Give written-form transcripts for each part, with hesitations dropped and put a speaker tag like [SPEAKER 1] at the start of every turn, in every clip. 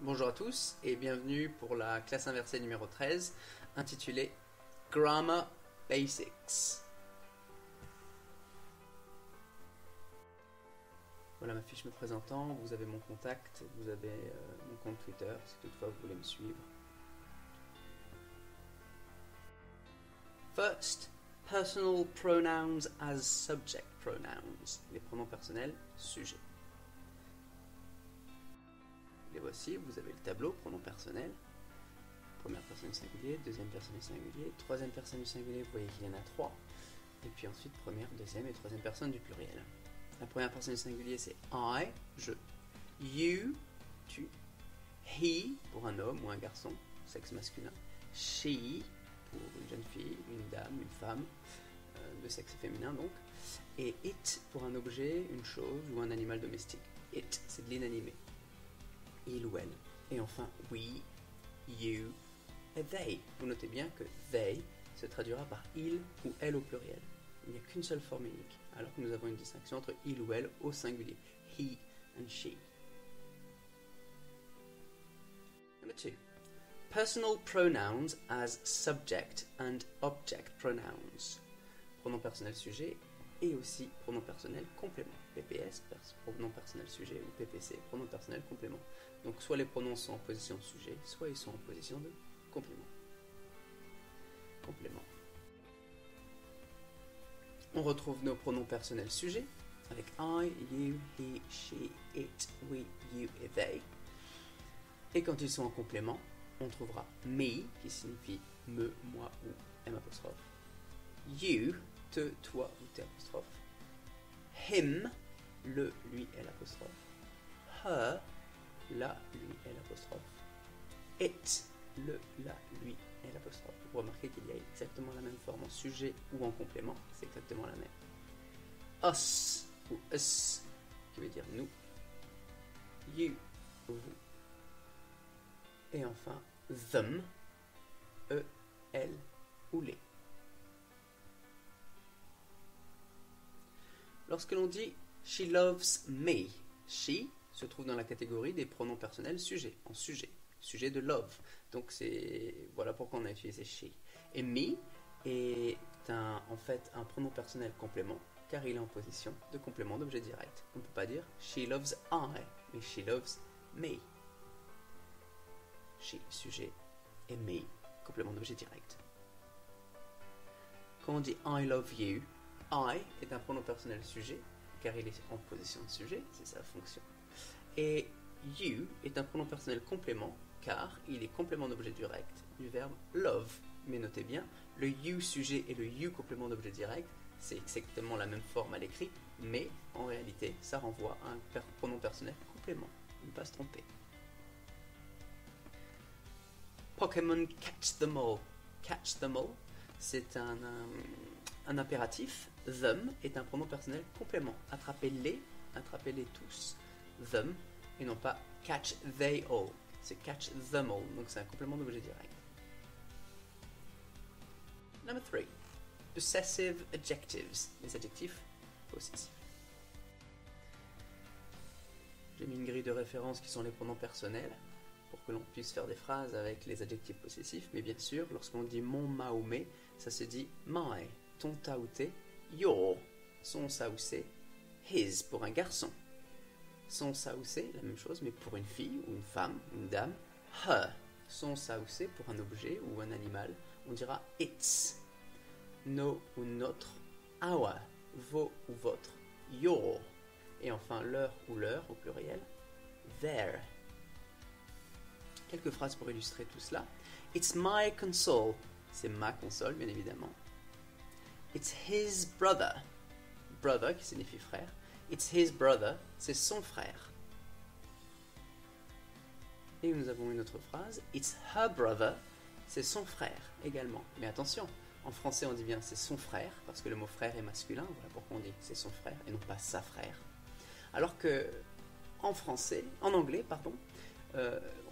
[SPEAKER 1] Bonjour à tous et bienvenue pour la classe inversée numéro 13 intitulée Grammar Basics. Voilà ma fiche me présentant, vous avez mon contact, vous avez mon compte Twitter si toutefois vous voulez me suivre. First, personal pronouns as subject pronouns, les pronoms personnels sujets. Les voici, vous avez le tableau, pronom personnel, première personne du singulier, deuxième personne du singulier, troisième personne du singulier, vous voyez qu'il y en a trois, et puis ensuite première, deuxième et troisième personne du pluriel. La première personne du singulier c'est I, je, you, tu, he pour un homme ou un garçon, sexe masculin, she pour une jeune fille, une dame, une femme, de sexe féminin donc, et it pour un objet, une chose ou un animal domestique. It, c'est de l'inanimé. Il ou elle. Et enfin, we, you et they. Vous notez bien que they se traduira par il ou elle au pluriel. Il n'y a qu'une seule forme unique, alors que nous avons une distinction entre il ou elle au singulier. He and she. Number 2. Personal pronouns as subject and object pronouns. Pronom personnel sujet et aussi pronom personnel complément. PPS, pronom personnel sujet, ou PPC, pronom personnel complément. Donc soit les pronoms sont en position de sujet, soit ils sont en position de complément. Complément. On retrouve nos pronoms personnels sujets avec I, you, he, she, it, we, you et they. Et quand ils sont en complément, on trouvera me qui signifie me, moi ou M', you, te, toi ou T', him, le, lui et l'apostrophe, her, la, lui et l'apostrophe, it, le, la, lui et l'apostrophe. Vous remarquez qu'il y a exactement la même forme en sujet ou en complément, c'est exactement la même. Us ou us qui veut dire nous, you, vous, et enfin them, eux, elles ou les. Lorsque l'on dit she loves me, she se trouve dans la catégorie des pronoms personnels sujets, en sujet, sujet de love. Donc voilà pourquoi on a utilisé she. Et me est en fait un pronom personnel complément, car il est en position de complément d'objet direct. On ne peut pas dire she loves I, mais she loves me. She, sujet, et me, complément d'objet direct. Quand on dit I love you, I est un pronom personnel sujet, car il est en position de sujet, c'est sa fonction. Et you est un pronom personnel complément, car il est complément d'objet direct du verbe love. Mais notez bien, le you sujet et le you complément d'objet direct, c'est exactement la même forme à l'écrit, mais en réalité, ça renvoie à un pronom personnel complément. Ne pas se tromper. Pokémon catch them all. Catch them all, c'est un impératif. Them est un pronom personnel complément. Attrapez-les tous. Them, et non pas catch they all. C'est catch them all, donc c'est un complément d'objet direct. Number 3. Possessive adjectives, les adjectifs possessifs. J'ai mis une grille de référence qui sont les pronoms personnels pour que l'on puisse faire des phrases avec les adjectifs possessifs, mais bien sûr, lorsqu'on dit mon, ma ou mes, ça se dit my, ton, ta ou tes, your, son, sa ou ses, his pour un garçon, son, sa ou ses, la même chose, mais pour une fille ou une femme, une dame, her, son, sa ou ses pour un objet ou un animal, on dira its, nos ou notre, our, vos ou votre, your, et enfin leur ou leur au pluriel, their. Quelques phrases pour illustrer tout cela. It's my console. C'est ma console, bien évidemment. It's his brother. Brother, qui signifie frère. It's his brother. C'est son frère. Et nous avons une autre phrase. It's her brother. C'est son frère, également. Mais attention, en français, on dit bien c'est son frère, parce que le mot frère est masculin. Voilà pourquoi on dit c'est son frère, et non pas sa frère. Alors que, en anglais,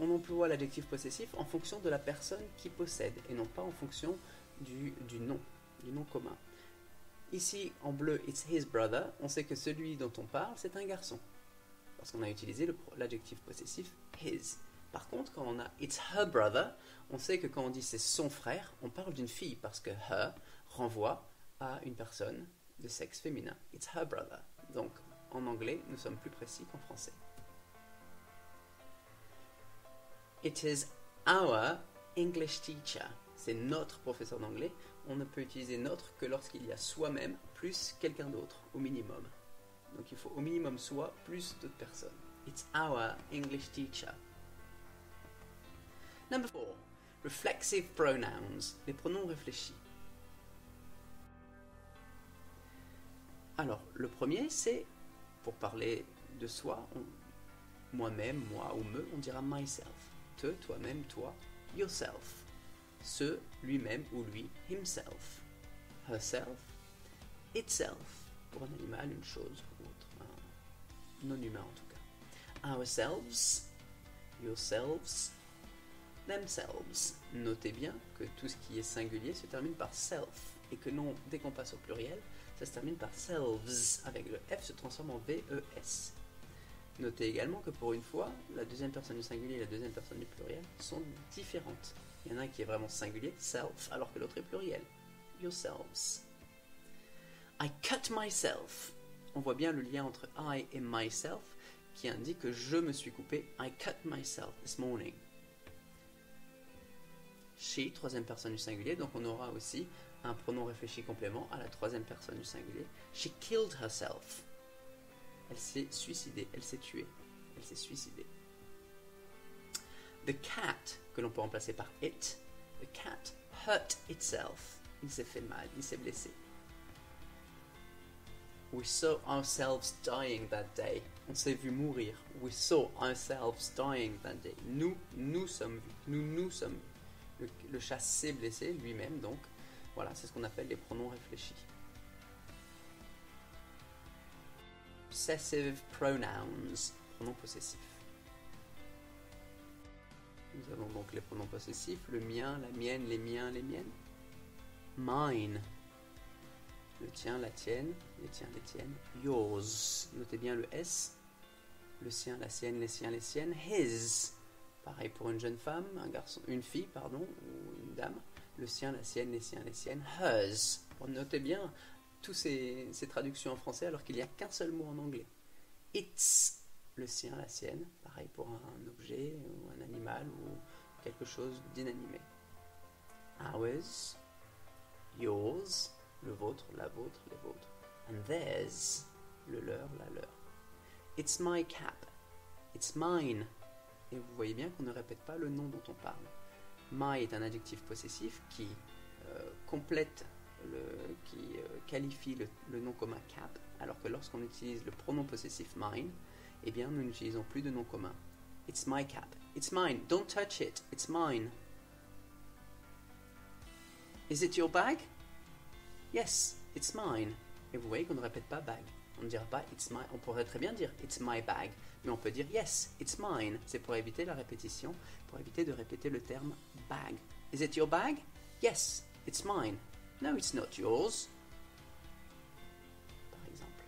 [SPEAKER 1] on emploie l'adjectif possessif en fonction de la personne qui possède et non pas en fonction du nom commun. Ici, en bleu, it's his brother, on sait que celui dont on parle, c'est un garçon. Parce qu'on a utilisé l'adjectif possessif his. Par contre, quand on a it's her brother, on sait que quand on dit c'est son frère, on parle d'une fille parce que her renvoie à une personne de sexe féminin. It's her brother. Donc, en anglais, nous sommes plus précis qu'en français. It is our English teacher. C'est notre professeur d'anglais. On ne peut utiliser notre que lorsqu'il y a soi-même plus quelqu'un d'autre, au minimum. Donc il faut au minimum soi plus d'autres personnes. It's our English teacher. Number 4. Reflexive pronouns. Les pronoms réfléchis. Alors, le premier, c'est, pour parler de soi, moi-même, moi ou me, on dira myself. Te, toi-même, toi, yourself. Ce, lui-même ou lui, himself. Herself, itself. Pour un animal, une chose ou autre. Un non-humain en tout cas. Ourselves, yourselves, themselves. Notez bien que tout ce qui est singulier se termine par self. Et que non, dès qu'on passe au pluriel, ça se termine par selves. Avec le F se transforme en VES. Notez également que pour une fois, la deuxième personne du singulier et la deuxième personne du pluriel sont différentes. Il y en a un qui est vraiment singulier, self, alors que l'autre est pluriel. Yourselves. I cut myself. On voit bien le lien entre I et myself qui indique que je me suis coupé. I cut myself this morning. She, troisième personne du singulier, donc on aura aussi un pronom réfléchi complément à la troisième personne du singulier. She killed herself. Elle s'est suicidée, elle s'est tuée, elle s'est suicidée. The cat, que l'on peut remplacer par it, the cat hurt itself. Il s'est fait mal, il s'est blessé. We saw ourselves dying that day. On s'est vu mourir. We saw ourselves dying that day. Nous sommes vus. Nous sommes vus. Le chat s'est blessé lui-même, donc voilà, c'est ce qu'on appelle les pronoms réfléchis. Possessive pronouns, pronoms possessifs. Nous avons donc les pronoms possessifs, le mien, la mienne, les miens, les miennes. Mine, le tien, la tienne, les tiens, les tiennes. Yours, notez bien le S. Le sien, la sienne, les siens, les siennes. His, pareil pour une jeune femme, un garçon, une fille, pardon, ou une dame. Le sien, la sienne, les siens, les siennes. Hers, notez bien toutes ces traductions en français alors qu'il n'y a qu'un seul mot en anglais. It's, le sien, la sienne, pareil pour un objet ou un animal ou quelque chose d'inanimé. Ours, yours, le vôtre, la vôtre, les vôtres. And theirs, le leur, la leur. It's my cap, it's mine. Et vous voyez bien qu'on ne répète pas le nom dont on parle. My est un adjectif possessif qui complète, qui qualifie le nom commun cap, alors que lorsqu'on utilise le pronom possessif mine, eh bien nous n'utilisons plus de nom commun. It's my cap, it's mine, don't touch it, it's mine. Is it your bag? Yes, it's mine. Et vous voyez qu'on ne répète pas bag. On ne dira pas it's my, on pourrait très bien dire it's my bag, mais on peut dire yes, it's mine. C'est pour éviter la répétition, pour éviter de répéter le terme bag. Is it your bag? Yes, it's mine. No, it's not yours. Par exemple.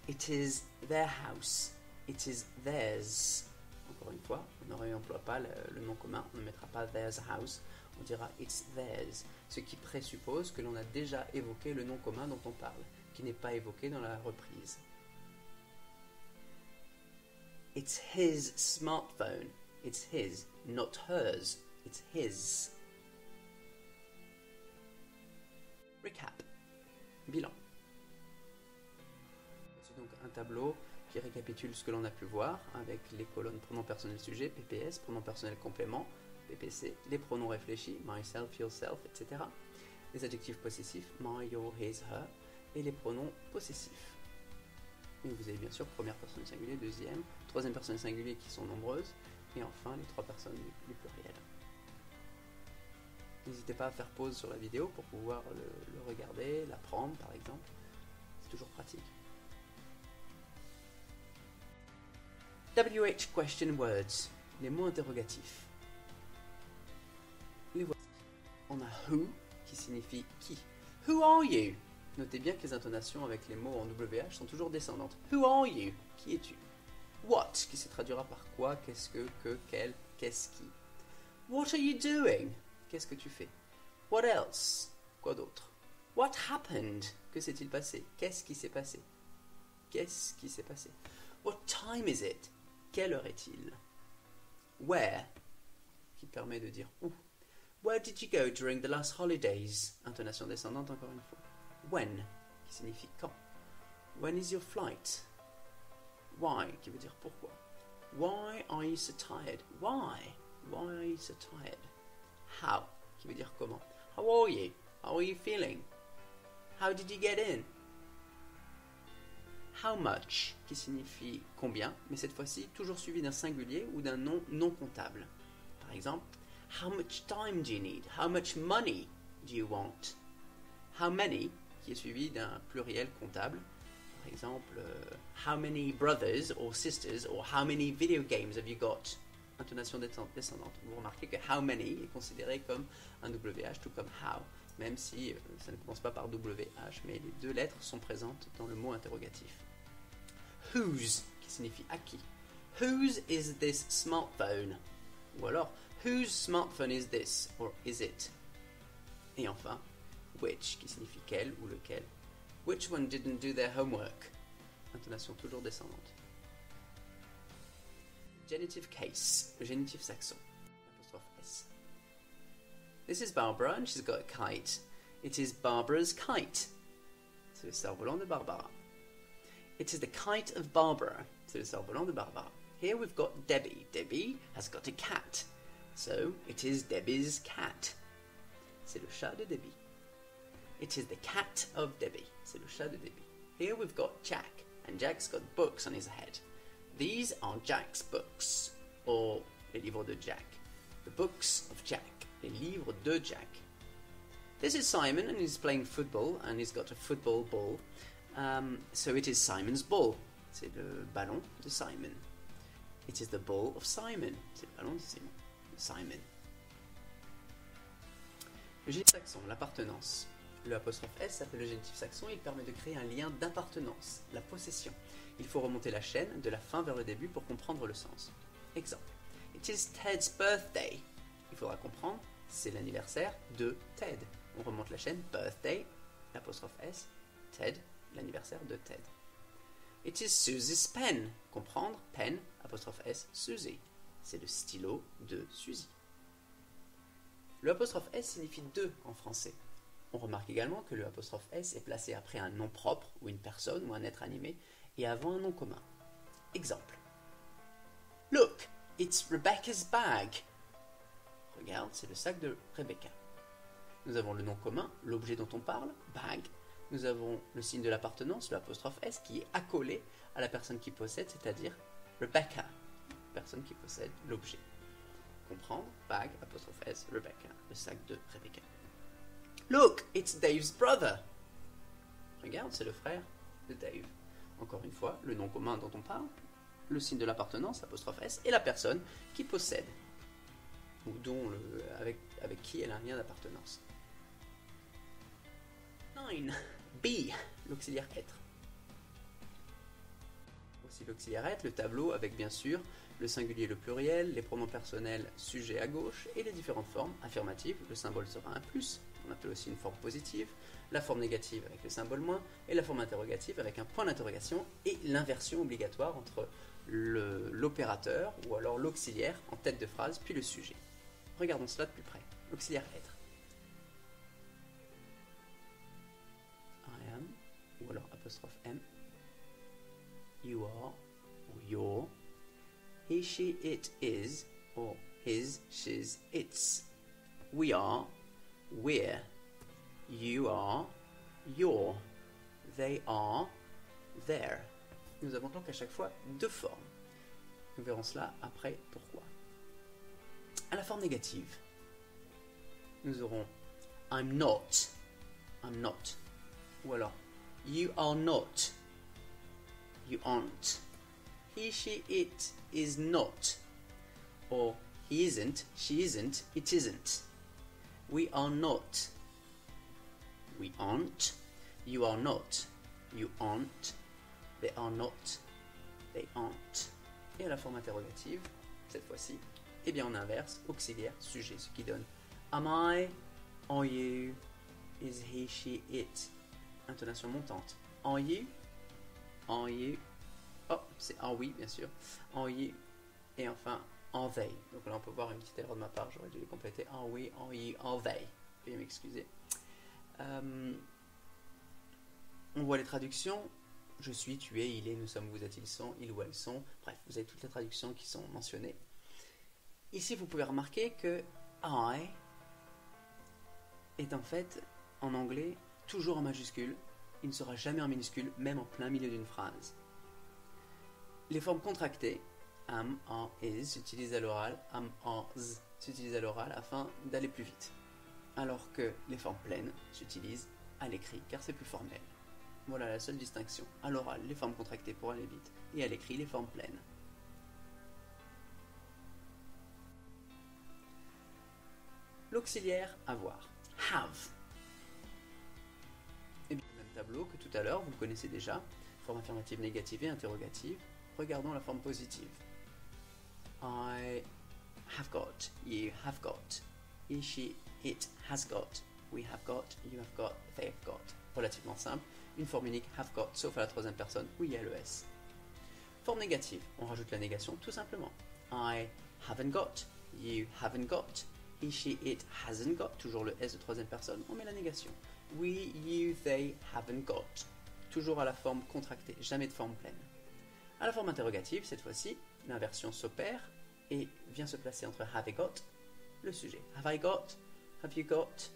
[SPEAKER 1] It is their house. It is theirs. Encore une fois, on ne réemploie pas le nom commun, on ne mettra pas theirs house, on dira it's theirs, ce qui présuppose que l'on a déjà évoqué le nom commun dont on parle, qui n'est pas évoqué dans la reprise. It's his smartphone. It's his, not hers. It's his. Recap. Bilan. C'est donc un tableau qui récapitule ce que l'on a pu voir avec les colonnes pronoms personnels sujet, PPS, pronoms personnels complément, PPC, les pronoms réfléchis, myself, yourself, etc. Les adjectifs possessifs, my, your, his, her, et les pronoms possessifs. Et vous avez bien sûr première personne singulier, deuxième, troisième personne singulier qui sont nombreuses, et enfin les trois personnes du pluriel. N'hésitez pas à faire pause sur la vidéo pour pouvoir le regarder, l'apprendre par exemple. C'est toujours pratique. WH question words, les mots interrogatifs. Les voici. On a who qui signifie qui. Who are you? Notez bien que les intonations avec les mots en WH sont toujours descendantes. Who are you? Qui es-tu? What, qui se traduira par quoi, qu'est-ce que, quel, qu'est-ce qui. What are you doing? Qu'est-ce que tu fais? What else? Quoi d'autre? What happened? Que s'est-il passé? Qu'est-ce qui s'est passé? Qu'est-ce qui s'est passé? What time is it? Quelle heure est-il? Where, qui permet de dire où. Where did you go during the last holidays? Intonation descendante encore une fois. When, qui signifie quand. When is your flight? Why, qui veut dire pourquoi. Why are you so tired? Why? Why are you so tired? How, qui veut dire comment. How are you? How are you feeling? How did you get in? How much, qui signifie combien, mais cette fois-ci toujours suivi d'un singulier ou d'un nom non comptable. Par exemple, how much time do you need? How much money do you want? How many, qui est suivi d'un pluriel comptable. Par exemple, how many brothers or sisters or how many video games have you got? Intonation descendante. Vous remarquez que how many est considéré comme un WH, tout comme how, même si ça ne commence pas par WH, mais les deux lettres sont présentes dans le mot interrogatif. Whose, qui signifie à qui. Whose is this smartphone? Ou alors, whose smartphone is this, or is it? Et enfin, which, qui signifie quel ou lequel. Which one didn't do their homework? Intonation toujours descendante. Genitive case, le génitif saxon. Apostrophe S. This is Barbara and she's got a kite. It is Barbara's kite. C'est le cerf-volant de Barbara. It is the kite of Barbara. C'est le cerf-volant de Barbara. Here we've got Debbie. Debbie has got a cat. So it is Debbie's cat. C'est le chat de Debbie. It is the cat of Debbie. C'est le chat de Debbie. Here we've got Jack, and Jack's got books on his head. These are Jack's books, or les livres de Jack. The books of Jack, les livres de Jack. This is Simon, and he's playing football, and he's got a football ball. So it is Simon's ball. C'est le ballon de Simon. It is the ball of Simon. C'est le ballon de Simon. Le génitif saxon, l'appartenance. Le apostrophe S s'appelle le génitif saxon et il permet de créer un lien d'appartenance, la possession. Il faut remonter la chaîne de la fin vers le début pour comprendre le sens. Exemple. It is Ted's birthday. Il faudra comprendre, c'est l'anniversaire de Ted. On remonte la chaîne, birthday, l'apostrophe S, Ted, l'anniversaire de Ted. It is Susie's pen. Comprendre, pen, apostrophe S, Susie. C'est le stylo de Suzy. Le apostrophe S signifie deux en français. On remarque également que le apostrophe S est placé après un nom propre, ou une personne, ou un être animé, et avant un nom commun. Exemple. Look, it's Rebecca's bag. Regarde, c'est le sac de Rebecca. Nous avons le nom commun, l'objet dont on parle, bag. Nous avons le signe de l'appartenance, l'apostrophe S, qui est accolé à la personne qui possède, c'est-à-dire Rebecca, personne qui possède l'objet. Comprendre, bag, apostrophe S, Rebecca, le sac de Rebecca. Look, it's Dave's brother. Regarde, c'est le frère de Dave. Encore une fois, le nom commun dont on parle, le signe de l'appartenance, apostrophe S, et la personne qui possède, ou avec qui elle a un lien d'appartenance. 9. Be, l'auxiliaire être. Voici l'auxiliaire être, le tableau avec bien sûr le singulier et le pluriel, les pronoms personnels sujet à gauche et les différentes formes affirmatives. Le symbole sera un plus, on appelle aussi une forme positive, la forme négative avec le symbole moins et la forme interrogative avec un point d'interrogation et l'inversion obligatoire entre l'opérateur ou alors l'auxiliaire en tête de phrase puis le sujet. Regardons cela de plus près. Auxiliaire être. I am ou alors apostrophe M. You are or your. He, she, it is, or his, she's, its. We are, we're. You are, you're. They are, they're. Nous avons donc à chaque fois deux formes. Nous verrons cela après pourquoi. À la forme négative, nous aurons I'm not, ou alors you are not, you aren't. He, she, it is not, or he isn't, she isn't, it isn't. We are not, we aren't. You are not, you aren't. They are not, they aren't. Et à la forme interrogative, cette fois-ci, eh bien on inverse auxiliaire, sujet, ce qui donne am I, are you, is he, she, it. Intonation montante. Are you, oh, c'est are we bien sûr, are you, et enfin are they. Donc là on peut voir une petite erreur de ma part, j'aurais dû les compléter. Are we, are you, are they. Veuillez m'excuser. On voit les traductions. Je suis, tu es, il est, nous sommes, vous êtes, ils sont, ils ou elles sont. Bref, vous avez toutes les traductions qui sont mentionnées. Ici, vous pouvez remarquer que I est en fait, en anglais, toujours en majuscule. Il ne sera jamais en minuscule, même en plein milieu d'une phrase. Les formes contractées, am, are, is, s'utilisent à l'oral, am, are, z, s'utilisent à l'oral afin d'aller plus vite. Alors que les formes pleines s'utilisent à l'écrit, car c'est plus formel. Voilà la seule distinction. À l'oral, les formes contractées pour aller vite, et à l'écrit, les formes pleines. L'auxiliaire avoir. Have. Et bien, le même tableau que tout à l'heure, vous le connaissez déjà. Forme affirmative, négative et interrogative. Regardons la forme positive. I have got. You have got. He, she, it has got. We have got. You have got. They have got. Relativement simple. Une forme unique, have got, sauf à la troisième personne où il y a le S. Forme négative, on rajoute la négation tout simplement. I haven't got, you haven't got, he, she, it hasn't got, toujours le S de troisième personne, on met la négation. We, you, they haven't got, toujours à la forme contractée, jamais de forme pleine. À la forme interrogative, cette fois-ci, l'inversion s'opère et vient se placer entre have I got, le sujet. Have I got, have you got,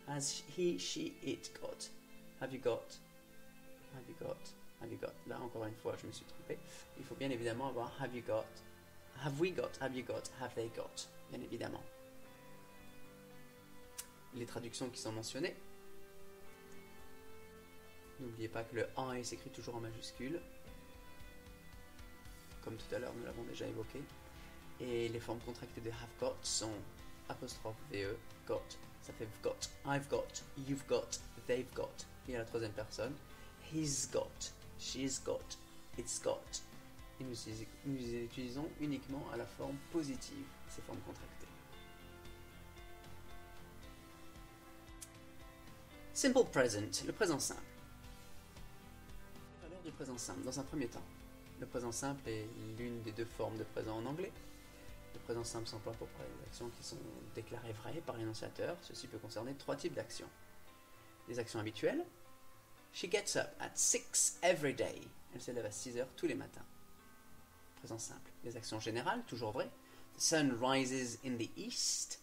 [SPEAKER 1] has he, she, it got, have you got, have you got, have you got. Là, encore une fois, je me suis trompé. Il faut bien évidemment avoir have you got, have we got, have you got, have they got, bien évidemment. Les traductions qui sont mentionnées. N'oubliez pas que le I s'écrit toujours en majuscule. Comme tout à l'heure, nous l'avons déjà évoqué. Et les formes contractées de have got sont apostrophe VE, got. Ça fait got, I've got, you've got, they've got. Et à la troisième personne, he's got, she's got, it's got. Et nous les utilisons uniquement à la forme positive, ces formes contractées. Simple present, le présent simple. Valeur du présent simple, dans un premier temps. Le présent simple est l'une des deux formes de présent en anglais. Le présent simple s'emploie pour parler des actions qui sont déclarées vraies par l'énonciateur. Ceci peut concerner trois types d'actions. Les actions habituelles. She gets up at 6 every day. Elle se lève à 6 heures tous les matins. Présent simple. Les actions générales, toujours vraies. The sun rises in the east.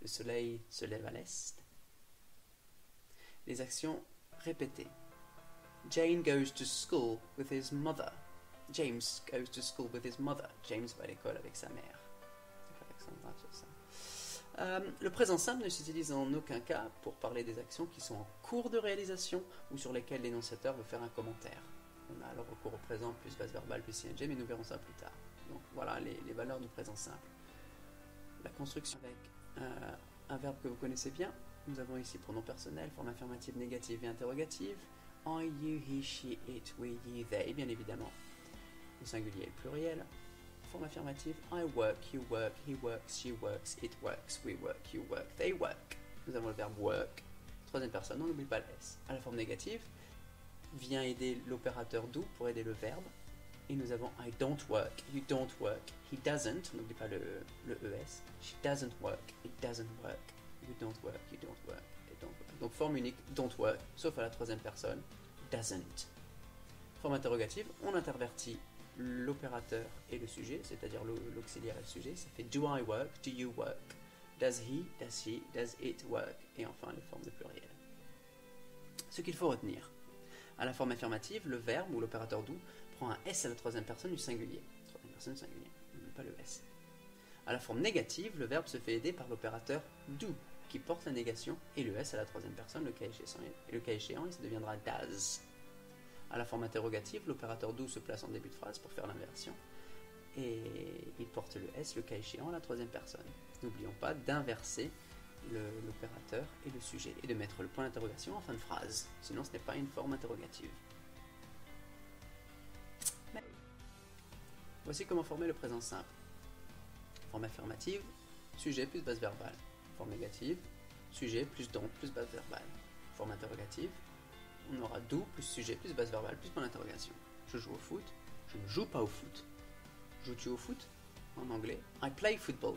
[SPEAKER 1] Le soleil se lève à l'est. Les actions répétées. Jane goes to school with his mother. James goes to school with his mother. James va à l'école avec sa mère. Le présent simple ne s'utilise en aucun cas pour parler des actions qui sont en cours de réalisation ou sur lesquelles l'énonciateur veut faire un commentaire. On a alors recours au présent plus base verbale plus ing, mais nous verrons ça plus tard. Donc voilà les valeurs du présent simple. La construction avec un verbe que vous connaissez bien. Nous avons ici pronom personnel, forme affirmative, négative et interrogative. I, you, he, she, it, we, ye, they, bien évidemment. Le singulier et le pluriel. Forme affirmative, I work, you work, he works, she works, it works, we work, you work, they work. Nous avons le verbe work. Troisième personne, on n'oublie pas le S. À la forme négative, vient aider l'opérateur do pour aider le verbe. Et nous avons I don't work, you don't work, he doesn't, on n'oublie pas le ES. She doesn't work, it doesn't work, you don't work, you don't work, it don't work. Donc forme unique, don't work, sauf à la troisième personne, doesn't. Forme interrogative, on intervertit l'opérateur et le sujet, c'est-à-dire l'auxiliaire et le sujet. Ça fait do I work, do you work, does he, does she, does it work, et enfin les formes de pluriel. Ce qu'il faut retenir. À la forme affirmative, le verbe ou l'opérateur do prend un S à la troisième personne du singulier. Troisième personne du singulier, n'oublie pas le S. À la forme négative, le verbe se fait aider par l'opérateur do, qui porte la négation, et le S à la troisième personne, le cas échéant, et ça deviendra does. À la forme interrogative, l'opérateur do se place en début de phrase pour faire l'inversion, et il porte le S, le cas échéant, à la troisième personne. N'oublions pas d'inverser l'opérateur et le sujet, et de mettre le point d'interrogation en fin de phrase, sinon ce n'est pas une forme interrogative. Voici comment former le présent simple. Forme affirmative, sujet plus base verbale. Forme négative, sujet plus don't plus base verbale. Forme interrogative, on aura do plus sujet plus base verbale plus point d'interrogation. Je joue au foot, je ne joue pas au foot. Joues-tu au foot? En anglais, I play football.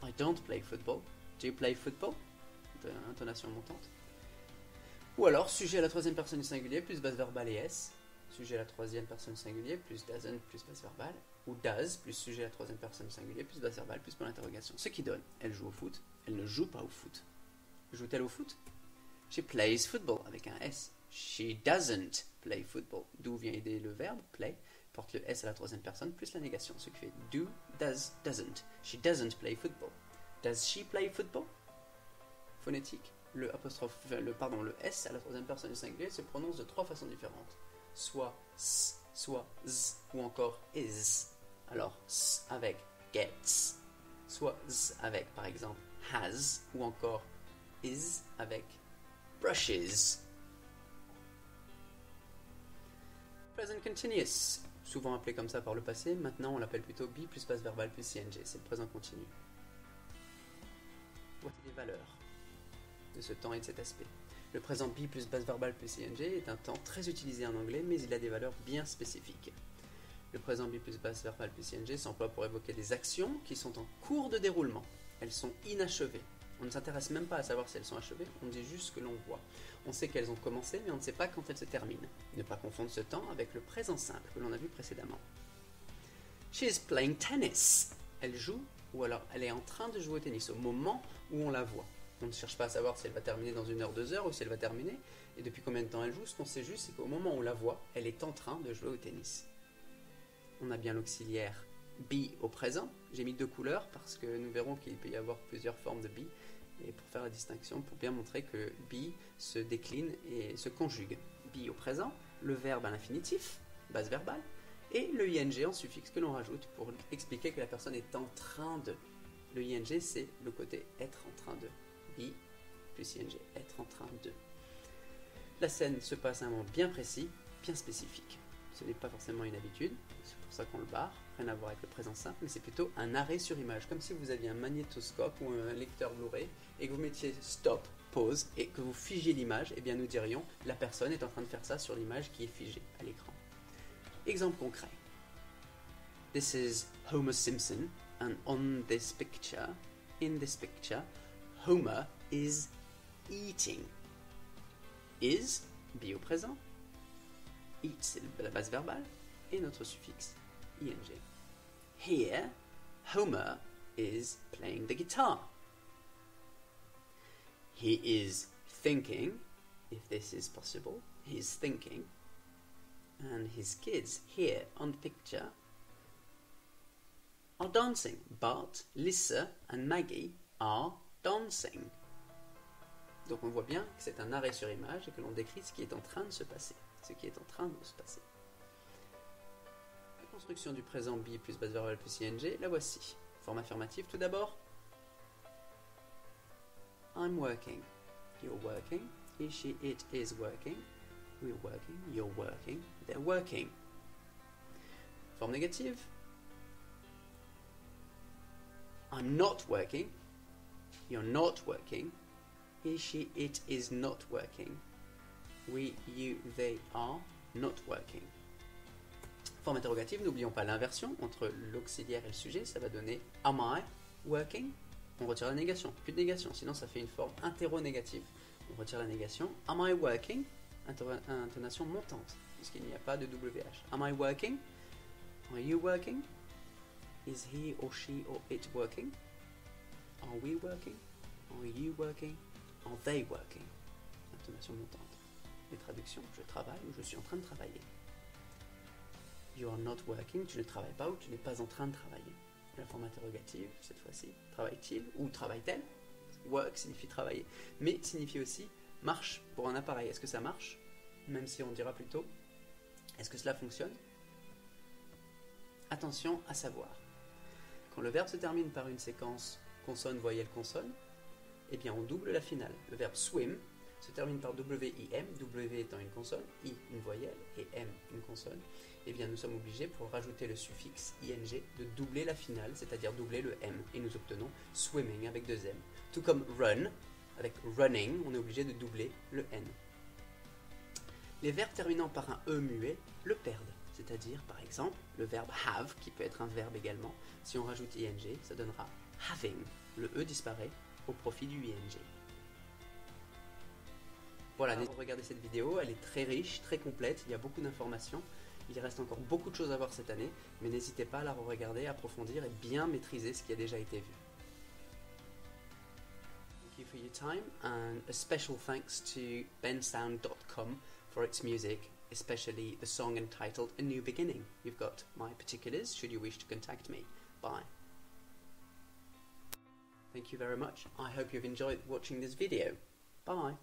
[SPEAKER 1] I don't play football. Do you play football? Intonation montante. Ou alors, sujet à la troisième personne du singulier plus base verbale et s. Sujet à la troisième personne singulier plus doesn't plus base verbale. Ou does plus sujet à la troisième personne singulier plus base verbale plus point d'interrogation. Ce qui donne, elle joue au foot, elle ne joue pas au foot. Joue-t-elle au foot? She plays football avec un s. She doesn't play football. D'où vient aider le verbe play, porte le s à la troisième personne plus la négation, ce qui fait do, does, doesn't. She doesn't play football. Does she play football? Phonétique, le s à la troisième personne du singulier se prononce de 3 façons différentes. Soit s, soit z, ou encore is. Alors s avec gets, soit z avec par exemple has, ou encore is avec brushes. Present continuous, souvent appelé comme ça par le passé, maintenant on l'appelle plutôt be plus base verbale plus ing, c'est le présent continu. Voici les valeurs de ce temps et de cet aspect. Le présent be plus base verbale plus ing est un temps très utilisé en anglais, mais il a des valeurs bien spécifiques. Le présent be plus base verbale plus ing s'emploie pour évoquer des actions qui sont en cours de déroulement. Elles sont inachevées. On ne s'intéresse même pas à savoir si elles sont achevées, on dit juste ce que l'on voit. On sait qu'elles ont commencé, mais on ne sait pas quand elles se terminent. Ne pas confondre ce temps avec le présent simple que l'on a vu précédemment. She is playing tennis. Elle joue, ou alors elle est en train de jouer au tennis au moment où on la voit. On ne cherche pas à savoir si elle va terminer dans 1 heure, 2 heures, ou si elle va terminer, et depuis combien de temps elle joue. Ce qu'on sait juste, c'est qu'au moment où on la voit, elle est en train de jouer au tennis. On a bien l'auxiliaire be au présent. J'ai mis 2 couleurs parce que nous verrons qu'il peut y avoir plusieurs formes de be. Et pour faire la distinction, pour bien montrer que be se décline et se conjugue. Be au présent, le verbe à l'infinitif, base verbale, et le ing en suffixe que l'on rajoute pour expliquer que la personne est en train de. Le ing, c'est le côté être en train de. Be plus ing, être en train de. La scène se passe à un moment bien précis, bien spécifique. Ce n'est pas forcément une habitude, c'est pour ça qu'on le barre, rien à voir avec le présent simple, mais c'est plutôt un arrêt sur image, comme si vous aviez un magnétoscope ou un lecteur Blu-ray et que vous mettiez stop, pause, et que vous figiez l'image, et bien nous dirions la personne est en train de faire ça sur l'image qui est figée à l'écran. Exemple concret. This is Homer Simpson, and on this picture, in this picture, Homer is eating. Is, be au présent. Eat, c'est la base verbale, et notre suffixe ing. Here, Homer is playing the guitar. He is thinking, if this is possible, he's thinking, and his kids here on the picture are dancing. Bart, Lisa and Maggie are dancing. Donc on voit bien que c'est un arrêt sur image et que l'on décrit ce qui est en train de se passer. Ce qui est en train de se passer. La construction du présent be plus base verbale plus ing, la voici. Forme affirmative tout d'abord. I'm working. You're working. He, she, it is working. We're working. You're working. They're working. Forme négative. I'm not working. You're not working. He, she, it is not working. We, you, they are not working. Forme interrogative, n'oublions pas l'inversion entre l'auxiliaire et le sujet, ça va donner am I working? On retire la négation, plus de négation, sinon ça fait une forme interronégative. On retire la négation, am I working? Intonation montante, puisqu'il n'y a pas de WH. Am I working? Are you working? Is he or she or it working? Are we working? Are you working? Are they working? Intonation montante. Les traductions, je travaille ou je suis en train de travailler. You are not working, tu ne travailles pas ou tu n'es pas en train de travailler. La forme interrogative, cette fois-ci, travaille-t-il ou travaille-t-elle? Work signifie travailler, mais signifie aussi marche pour un appareil. Est-ce que ça marche? Même si on dira plutôt, est-ce que cela fonctionne? Attention à savoir, quand le verbe se termine par une séquence consonne, voyelle, consonne, eh bien on double la finale. Le verbe swim, se termine par W-I-M, W étant une consonne, I une voyelle et M une consonne, eh bien nous sommes obligés, pour rajouter le suffixe ing, de doubler la finale, c'est-à-dire doubler le M, et nous obtenons swimming avec 2 M. Tout comme run, avec running, on est obligé de doubler le N. Les verbes terminant par un E muet le perdent, c'est-à-dire par exemple le verbe have, qui peut être un verbe également, si on rajoute ing, ça donnera having, le E disparaît au profit du ing. Voilà, regardez cette vidéo, elle est très riche, très complète, il y a beaucoup d'informations, il reste encore beaucoup de choses à voir cette année, mais n'hésitez pas à la re-regarder, approfondir et bien maîtriser ce qui a déjà été vu. Thank you for your time, and a special thanks to bensound.com for its music, especially the song entitled A New Beginning. You've got my particulars should you wish to contact me. Bye. Thank you very much. I hope you've enjoyed watching this video. Bye.